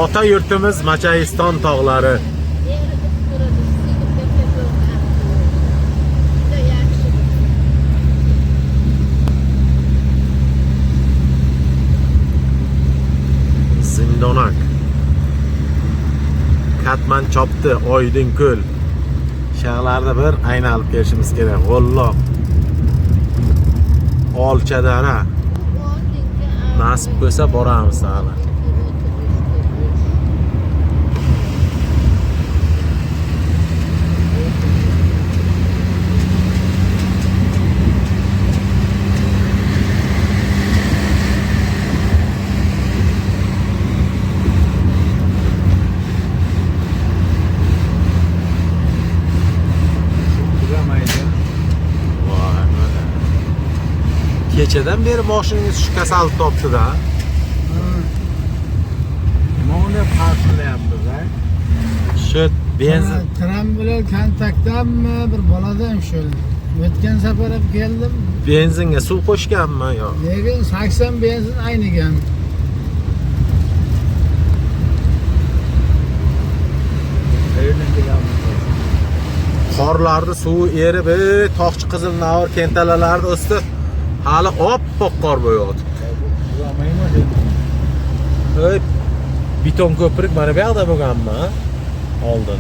Ota yurtimiz Machayiston tog'lari. Zindonak. Katman chopdi, Oydin ko'l. Shag'larda bir aynalib kelishimiz kerak. G'olloq. Olchadara. Nasib bo'lsa boramiz hali. Kechadan beri boshingiz shu kasal topdi-da. Nima deb qarshilayapmiz, a? Shu benzin Tram bilan kontaktdanmi bir boladan shu. O'tgan safar ham keldim. benzinga suv qo'shganmi yo? Lekin 80 benzin aynigan. Qorlarni suvi erib, Toqchi Qizilnavr kentalalarida o'sdi. Hali oppoq qor bo'yapti. Beton ko'prik mana bu yoqda bo'lganmi? Oldin.